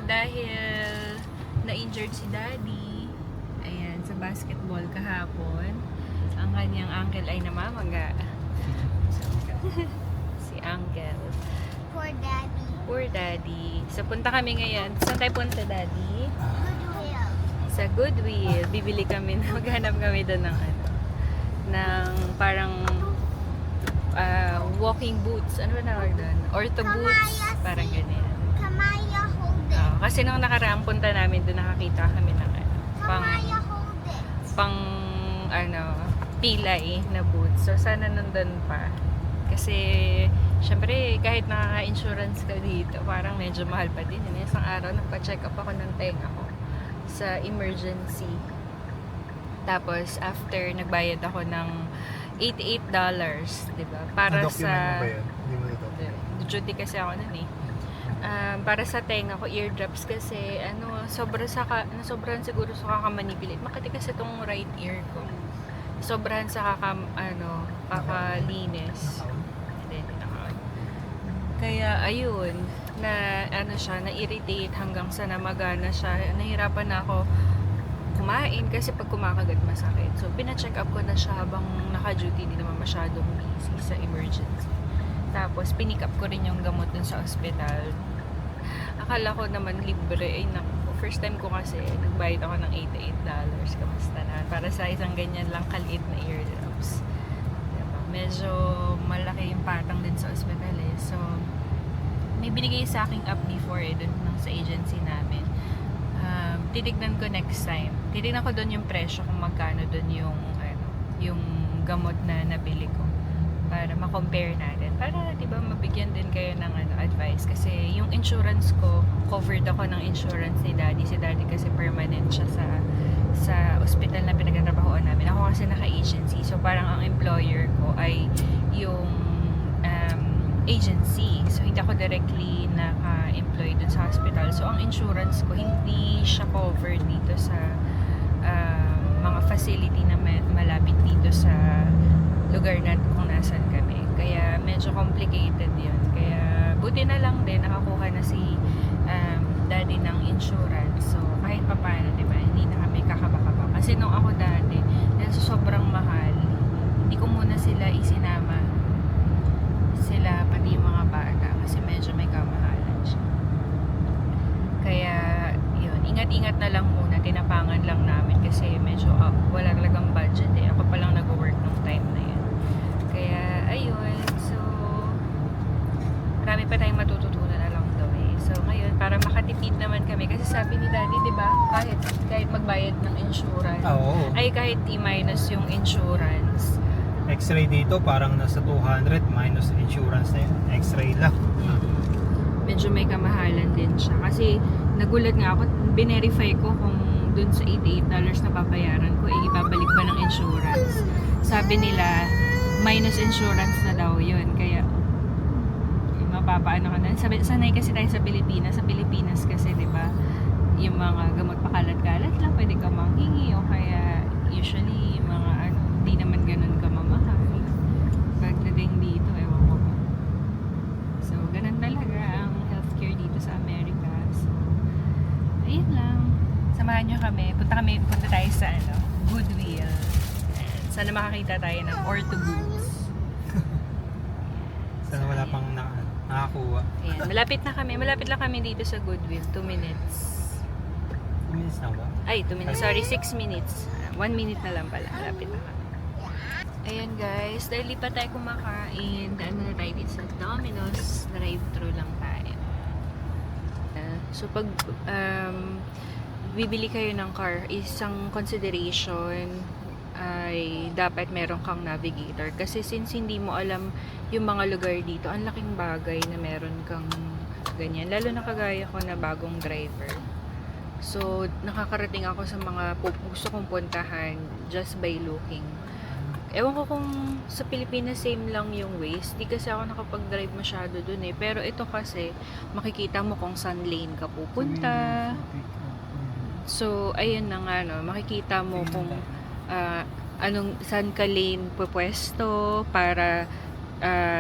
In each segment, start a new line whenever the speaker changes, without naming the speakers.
dahil na-injured si Daddy, ayan, sa basketball kahapon, ang kanyang uncle ay namamaga. Si uncle.
For Daddy.
Poor Daddy. So, punta kami ngayon. Saan tayo punta, Daddy?
Goodwill.
Sa Goodwill. Bibili kami, maghanap kami doon ng ano, ng parang walking boots. Ano ba nawag doon? Ortho boots. Parang ganyan.
Kamaya, hold it.
Kasi nung nakaraang punta namin doon, nakakita kami ng ano,
Kamaya, hold it.
pang pilay na boots. So, sana nandun pa. Kasi, syempre, kahit nakaka-insurance ka dito, parang medyo mahal pa din. Isang araw, nagpa-check up ako ng tenga ko sa emergency. Tapos, after, nagbayad ako ng $88, diba? Para
Na-document mo
sa...
ba yun? Hindi mo ito.
Duty kasi ako nun eh. Para sa tenga ko, eardrops kasi, sobrang siguro sa kakamanipulate. Makati kasi itong right ear ko. Sobrang sa kakalinis. Kaya, ayun, na-irritate hanggang sa namagana siya. Nahirapan na ako kumain kasi pag kumakagat masakit. So, pina-check up ko na siya habang naka-duty, hindi naman masyadong busy sa emergency. Tapos, pinick up ko rin yung gamot dun sa ospital. Akala ko naman libre. Ay, naku. First time ko kasi, nagbayad ako ng $88. Kamusta na? Para sa isang ganyan lang kaliit na eardrops. Diba? Medyo malaki yung patang din sa ospital eh. So, may binigay sa aking app before eh, dun sa agency namin. Titignan ko next time. Titignan ko dun yung presyo kung magkano dun yung gamot na nabili ko. Para ma-compare natin. Para, di ba, mabigyan din kayo ng advice. Kasi yung insurance ko, covered ako ng insurance ni Daddy. Si Daddy kasi permanent siya sa hospital na pinagtatrabahoan namin. Ako kasi naka-agency. So, parang ang employer ko ay yung agency. So, hindi ako directly naka-employed dun sa hospital. So, ang insurance ko, hindi siya covered dito sa mga facility na malapit dito sa lugar na kung nasan kami. Kaya medyo complicated yun. Kaya buti na lang din nakakuha na si Daddy ng insurance. So kahit pa paano, diba, hindi na kami kakabaka. Kasi nung ako dati, dahil sobrang mahal, hindi ko muna sila isinama. Sila, pati yung mga bata. Kasi medyo may kamahalan siya. Kaya, yun, ingat-ingat na lang muna. Tinapangan lang namin kasi medyo wala talagang budget eh. Ako palang nag-work nung time na yun. Kaya, ayun. So, marami pa tayong matututunan along the way. So, ngayon, para makatipid naman kami. Kasi sabi ni Daddy, di ba, kahit magbayad ng insurance,
Oo.
ay kahit i-minus yung insurance,
X-ray dito parang nasa 200 minus insurance na yun. X-ray lang.
medyo may kamahalan din siya. Kasi, nagulat nga ako, binerify ko kung dun sa $88 na babayaran ko, ibabalik ba ng insurance. Sabi nila, minus insurance na daw yun. Kaya, mapapaano ka na. Sanay kasi tayo sa Pilipinas. Sa Pilipinas kasi, di ba, yung mga gamot pakalat-kalat lang, pwede ka manghingi o kaya, usually, yung mga hindi naman ganun ka mamahal. Pagdating dito, ewan ko ba. So, ganun talaga ang healthcare dito sa Amerika. So, ayun lang. Samahan nyo kami. Punta tayo sa Goodwill. Sana makakita tayo ng ortho boots.
Sana wala pang nakakuha.
Ayan, malapit lang kami dito sa Goodwill. 2 minutes.
2 minutes na ba?
Ay, 2 minutes. Sorry, 6 minutes. 1 minute na lang pala. Malapit na kami. Ayan guys, dahil di pa tayo kumakain, na tayo dito sa Domino's, drive-thru lang tayo. So pag bibili kayo ng car, isang consideration ay dapat meron kang navigator. Kasi since hindi mo alam yung mga lugar dito, ang laking bagay na meron kang ganyan. Lalo na kagaya ko na bagong driver. So nakakarating ako sa mga gusto kong puntahan just by looking. Ewan ko kung sa Pilipinas same lang yung ways. Di kasi ako nakapag-drive masyado dun eh. Pero ito kasi, makikita mo kung saan lane ka pupunta. So, ayun na nga, no? Makikita mo kung saan ka lane pupwesto para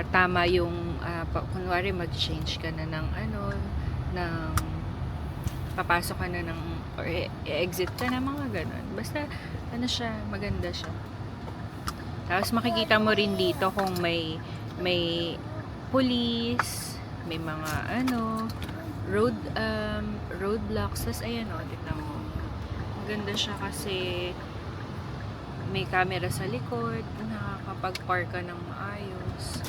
tama yung, kunwari mag-change ka na ng papasok ka na ng, or exit ka na, mga ganon. Basta, ano siya, maganda siya. Tapos makikita mo rin dito kung may police, may mga roadblocks. Tapos ayan o, tignan mo. Maganda siya kasi may camera sa likod, nakakapag-park ka ng maayos.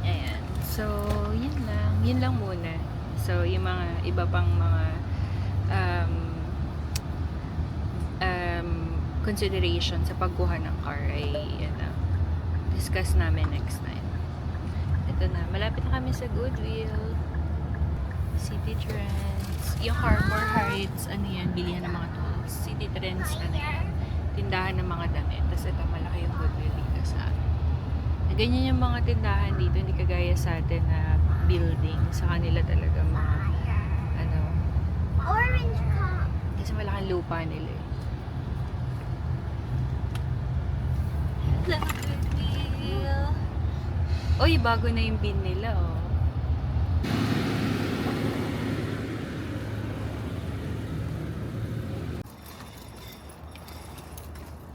Ayan. So, yun lang. Yun lang muna. So, yung mga iba pang mga consideration sa pagkuha ng car ay discuss namin next time. Ito na, malapit na kami sa Goodwill, City Trends, yung Carrefour Heights, yan, bilihan ng mga tools. City Trends, yan, tindahan ng mga damit. Tapos ito, malaki yung Goodwill dito sa amin. Ganyan yung mga tindahan dito, hindi kagaya sa atin na building. Sa kanila talaga mga,
Orange cup.
kasi malaking lupa nila eh. Goodwill. Uy, bago na yung bin nila, oh.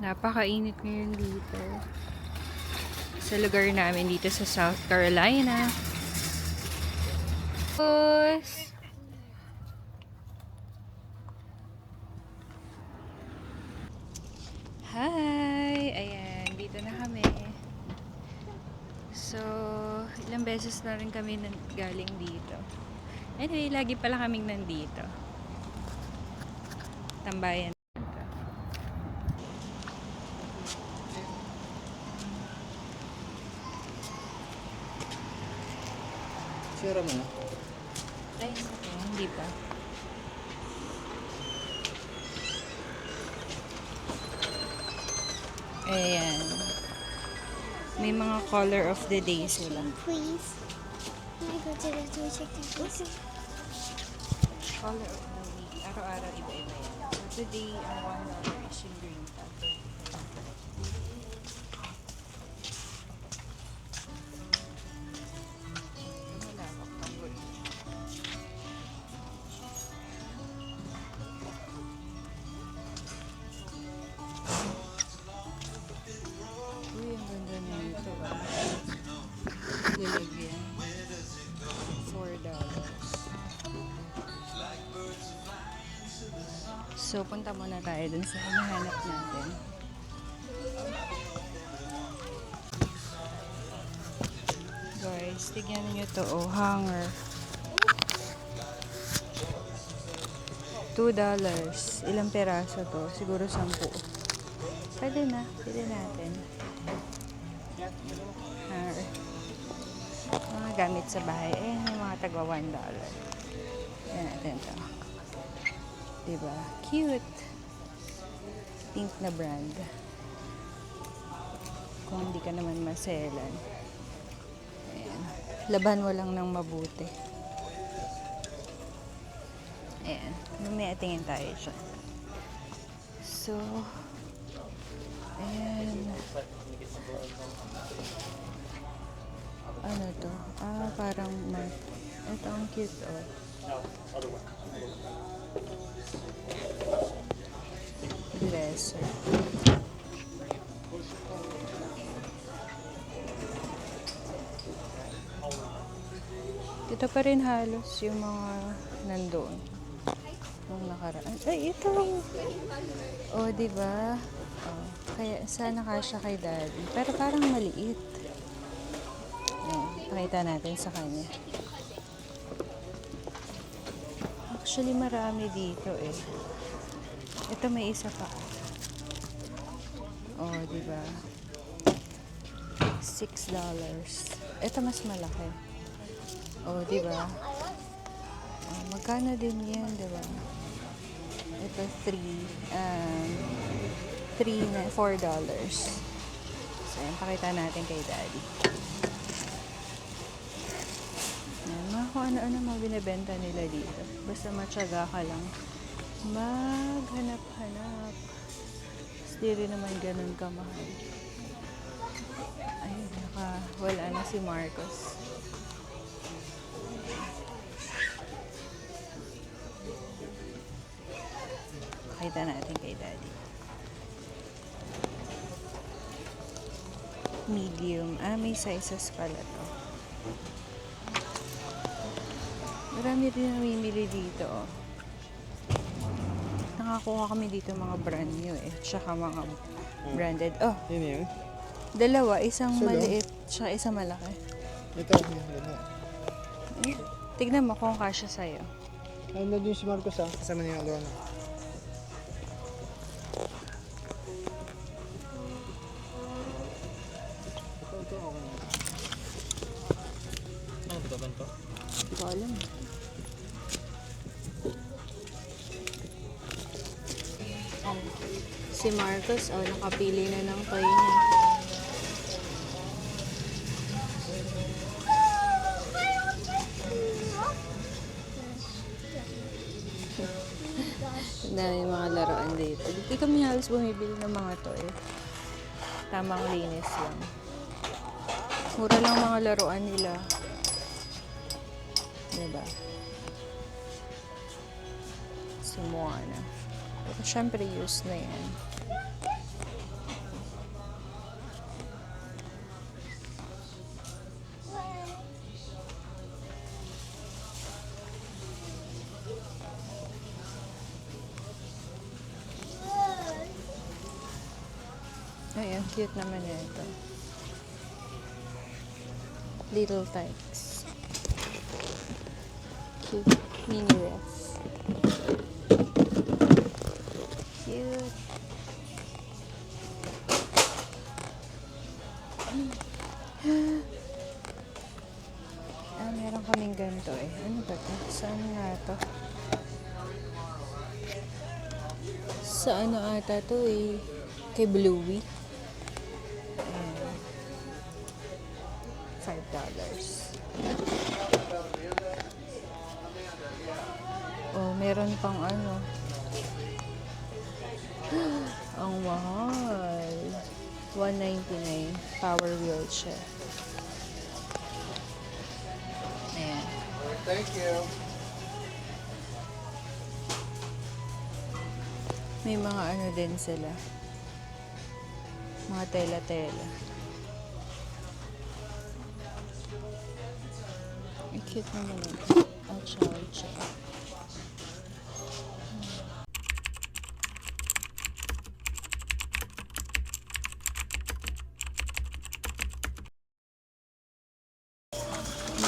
Napakainit ngayon dito. Sa lugar namin dito sa South Carolina. Tapos, hi! Ayan, dito na kami. So, ilang beses na rin kami galing dito. Anyway, lagi pala kaming nandito. Tambayan.
Sira mo na.
Ay, okay, hindi pa. Ayan. May mga color of the day sila.
Please. Can I go to the toy section, please?
Color of the week. Araw-araw iba-iba yan. So today, ang $1 is yung green tag. Malawak ang green. Uy, ang ganda na ito. Lalagyan. $4. So, punta muna tayo dun sa hinahanap natin. Guys, tignan niyo to, oh, hanger. $2. Ilang peraso to? Siguro 10. Pwede na, pwede natin. Hanger. Mga gamit sa bahay. Eh, may mga tagwa $1. Yan natin to. Diba? Cute. Pink na brand. Kung hindi ka naman maselan. Ayan. Laban mo lang ng mabuti. Ayan. Mamaya tingin tayo dyan. So, ayan. Ano to? Ah, parang ito ang cute, oh. Dresser. Dito pa rin halos yung mga nandoon. Nung nakaraan. Ay, ito! Oh, diba? Oh, kaya sana kasya kay Daddy. Pero parang maliit. Ayan, pakita natin sa kanya. Actually, marami dito eh. Ito may isa pa. Oh, diba? $6. Ito mas malaki. Oh, diba? Oh, magkano din yan, diba? Ito, $4. So, yan, pakita natin kay Daddy. Yan, mga kung ano-ano mga binibenta nila dito. Basta matyaga ka lang. Maghanap-hanap. Di rin naman ganun kamahal. Ayun, wala na si Marcos. Pakita natin kay Daddy. Medium. May sizes pala to. Marami din namimili dito, oh. Nakakuha kami dito mga brand new eh. Tsaka mga branded. Oh,
Yun yun.
dalawa. Isang
Isa lang?
maliit, tsaka isang malaki.
Ito, yun.
Tignan mo kung kasya sa'yo.
Ano din si Marcos kasama niya yung Alona. Ito, okay na. Ano ito, ganito?
Hindi ko alam. Si Marcos, nakapili na ng toy niya. Dami mga laruan dito. Hindi kami halos bumibili ng mga toy. Tamang linis lang. Mura lang mga laruan nila. Diba? Si Moana. Pero syempre used na yan. Ay, ang cute naman ito. Little Tykes. Cute. Mini ref. Cute. Meron kaming ganito eh. Ano ba ito? Saan nga ito? Sa ano ata ito eh? Kay Bluey. $5. Oh, meron pang ano. Ang mahal. $199. Power wheelchair. Ayan.
Thank you.
May mga ano din sila. Mga tela-tela. Ang cute naman ito. Acha.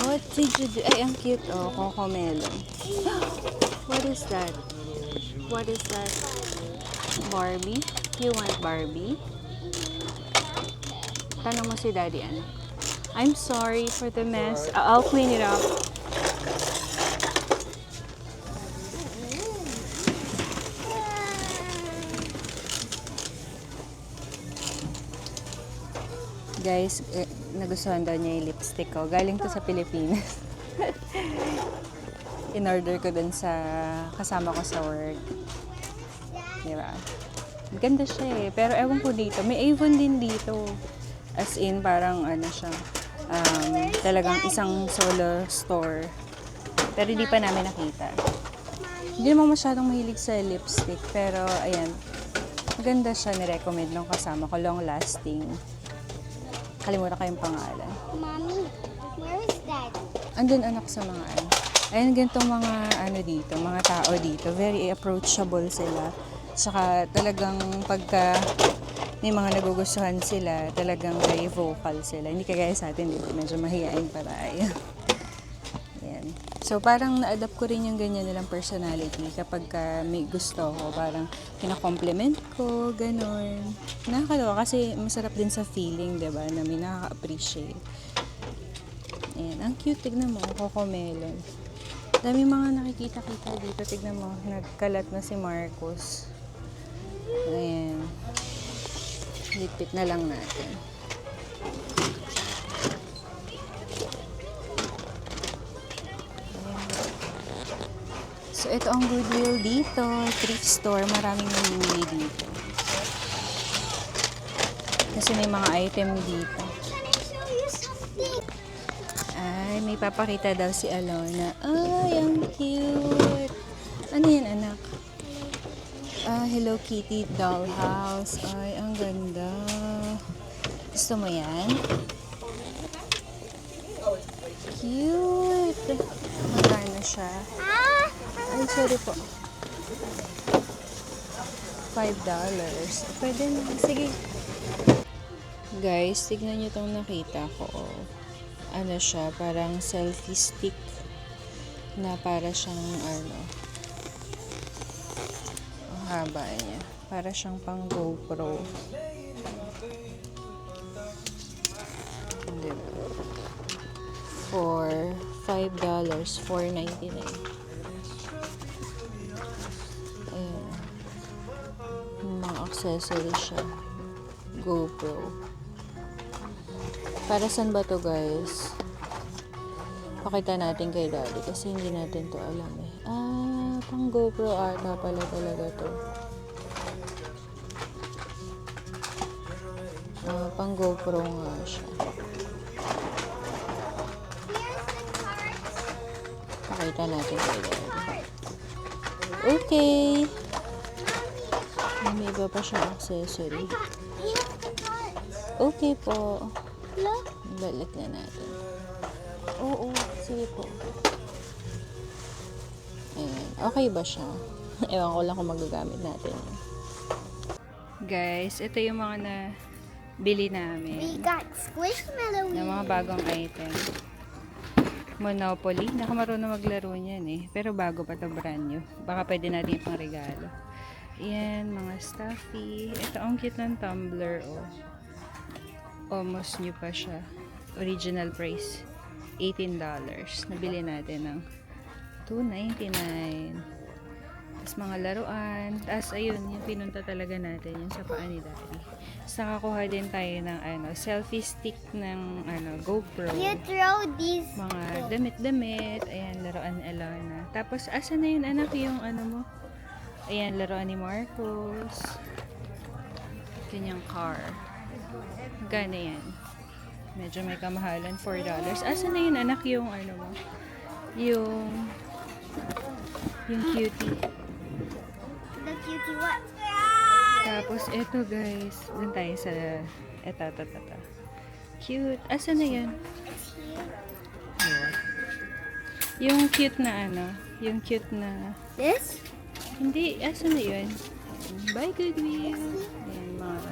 What did you do? Ay, ang cute. Oh, Cocomelon. What is that? What is that? Barbie? You want Barbie? Tanong mo si Daddy, ano? I'm sorry for the mess. I'll clean it up. Guys, nagustuhan daw niya yung lipstick ko. Galing to sa Pilipinas. In-order ko dun sa kasama ko sa work. Diba? Ganda siya eh. Pero ewan ko dito. May Avon din dito. As in, parang ano siya. Talagang isang solo store. Pero hindi pa namin nakita. Hindi naman masyadong mahilig sa lipstick. Pero ayan. Maganda siya. Nirecommend nung kasama ko. Long lasting. Kalimutan ko yung pangalan.
Mommy, where is Dad?
Andun anak sa mga ano. Ayun, ganitong mga ano dito, mga tao dito. Very approachable sila. Saka talagang pagka may mga nagugustuhan sila, talagang very vocal sila. Hindi kagaya sa atin, dito medyo mahihain para ayan. So parang na-adapt ko rin yung ganyan nilang personality kapag may gusto ko, parang kina-compliment ko, ganon. Nakakalawa kasi masarap din sa feeling, diba, na may nakaka-appreciate. Ayan, ang cute, tignan mo, Cocomelon. Dami mga nakikita-kita dito, tignan mo, nagkalat na si Marcos. Ayan. Lipit na lang natin. So, ito ang Goodwill dito. Thrift store. Maraming namimili dito. Kasi may mga item dito. Ay, may papakita daw si Alona. Ay, ang cute. Ano yan, anak? Hello Kitty dollhouse. Ay, ang ganda. Gusto mo yan? Cute. Magkano siya? Ay, sorry po. $5. Pwede na. Sige. Guys, tignan nyo itong nakita ko. Ano siya, parang selfie stick na para siyang ang haba niya. Para siyang pang GoPro. Diba? For $5, $4.99. Ayan. Mga accessory siya. GoPro. Para saan ba to, guys? Pakita natin kay Daddy kasi hindi natin to alam eh. Pang GoPro ata pala talaga to. Pang GoPro nga siya. Pakita natin kay Daddy. Okay. May iba pa siyang accessory. Okay po. Balik na natin. Oo, sige po. Ayan. Okay ba siya? Ewan ko lang kung magagamit natin. Guys, ito yung mga nabili
We
namin.
got Squishmallow.
Na mga bagong item. Monopoly. Nakamarunong maglaro niyan eh. Pero bago pa to, brand new. Baka pwede natin pang regalo. Ayan, mga stuffy. Ito, ang cute ng tumbler, oh. Almost new pa siya. Original price, $18. Nabili natin ng $2.99. Tapos mga laruan. Tapos ayun, yung pinunta talaga natin, yung sa paa ni Daddy. Tapos nakakuha din tayo ng selfie stick ng GoPro.
You throw these.
Mga damit-damit. Ayan, laruan ni Elona. Tapos, asan na yun, anak, yung mo? Ayan, laruan ni Marcos. Kanyang car. Gana yan. Medyo may kamahalan, $4. Asan na yun, anak, yung mo? Yung cutie.
The cutie what?
Tapos, eto guys. Dun tayo sa eto. Cute. Asan na yan?
It's here.
Yung cute na yung cute na
This?
hindi, asan na yun? Bye, Goodwill. Ayan, mga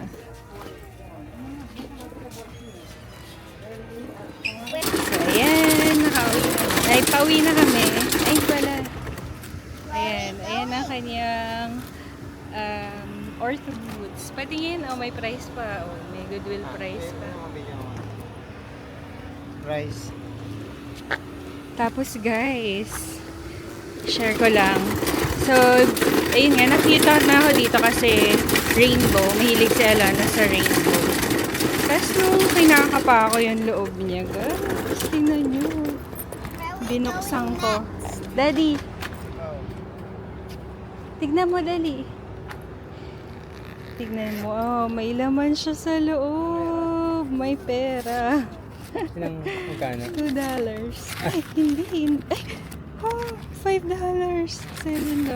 so, ayan, nakauwi na. Ay, pauwi na kami. Ay, pala. Ayan ang kanyang Ortho Boots. Patingin, may price pa. May Goodwill price pa.
Rice.
Tapos guys, share ko lang. So, ayun nga, nakita na ako dito kasi rainbow. Mahilig si Alana sa rainbow. Tapos nung kinakapa ako yung loob niya, guys, tingnan nyo. Binuksan ko. Daddy, tignan mo, Daddy. Tignan mo, may laman siya sa loob. May pera.
Ilang magkano?
$2. Ay, hindi. Ay, $5. $7.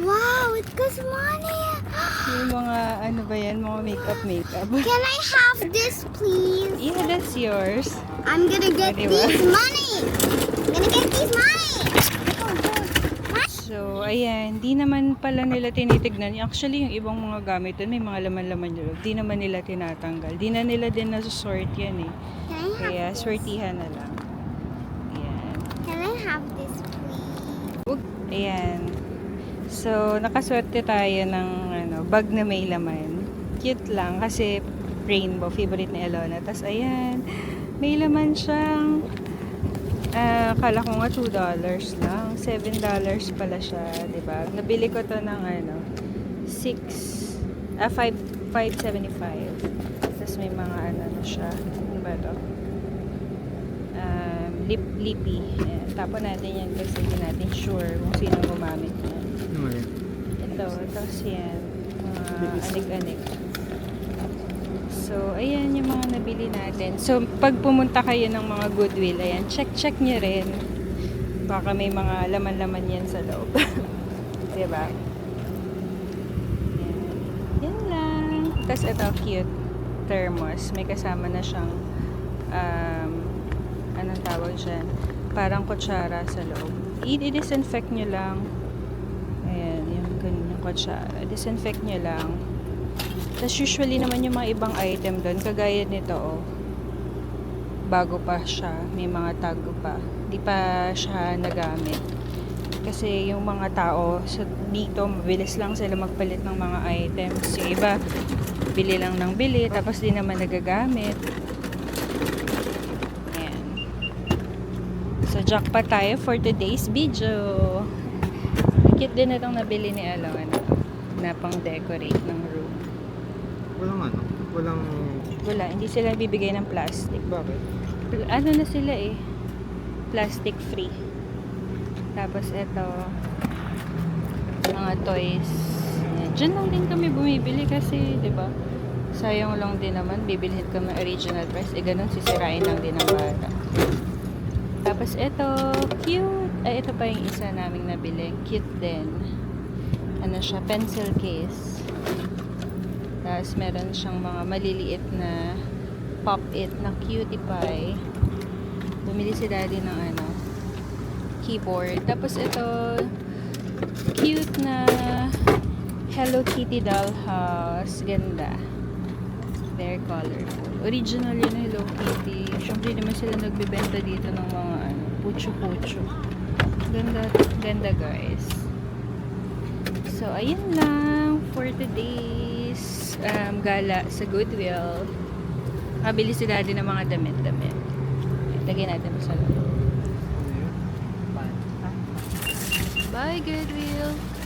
Wow, it costs money.
Yung mga, ba yan, mga makeup.
Can I have this, please?
Yeah, that's yours.
I'm gonna get
Diba?
these money. I'm gonna get these money.
So, ayan, di naman pala nila tinitignan. Actually, yung ibang mga gamit dun, may mga laman-laman yun. Di naman nila tinatanggal. Di na nila din nasusort yan eh.
Can I have
Kaya,
this?
sortihan na lang. Ayan.
Can I have this, please?
Ayan. So, nakaswerte tayo ng bag na may laman. Cute lang kasi rainbow, favorite ni Elona. Tapos, ayan, may laman siyang akala ko nga $2 lang. $7 pala siya, diba? Nabili ko to ng $5.75. Tapos may mga na siya. Ano ba to? Lippy. Ayan. Tapon natin yan kasi hindi natin sure kung sino gumamit yan.
Naman yun.
Ito. Tapos yan. Mga anik-anik. So, ayan yung mga nabili natin. So, pag pumunta kayo ng mga Goodwill, ayan, check nyo rin. Baka may mga laman-laman yan sa loob. Diba? Yan lang. Tapos ito, cute. Thermos. May kasama na siyang, anong tawag dyan? Parang kutsara sa loob. I-disinfect nyo lang. Ayan, yung kutsara. Disinfect nyo lang. Tapos usually naman yung mga ibang item doon, kagaya nito, oh. Bago pa siya. May mga tag pa. Di pa siya nagamit. Kasi yung mga tao dito, mabilis lang sila magpalit ng mga items. Yung iba, bili lang ng bili, tapos di naman nagagamit. Ayan. So, jackpot tayo for today's video. Cute din itong nabili ni Alon na pang decorate ng room.
Walang ano? Walang...
Wala, hindi sila bibigay ng plastic.
Bakit?
Ano na sila eh? Plastic free. Tapos ito, mga toys. Ayan. Diyan lang din kami bumibili kasi, di ba? Sayang lang din naman, bibilhin kami original price. Eh, ganun, sisirain lang din ng bata. Tapos ito, cute. Ay, ito pa yung isa naming nabili. Cute din. Ano siya, pencil case. Tapos meron siyang mga maliliit na pop-it na cutie pie. Bumili si daddy ng ano, keyboard. Tapos ito, cute na Hello Kitty dollhouse. Ganda. Very colorful. Original yun, Hello Kitty. Siyempre naman sila nagbebenta dito ng mga ano, pucho-pucho. Ganda, ganda guys. So, ayun lang for today's gala sa Goodwill. Kabili si daddy ng mga damit-damit. Lagyan natin sa loob. Bye, Goodwill!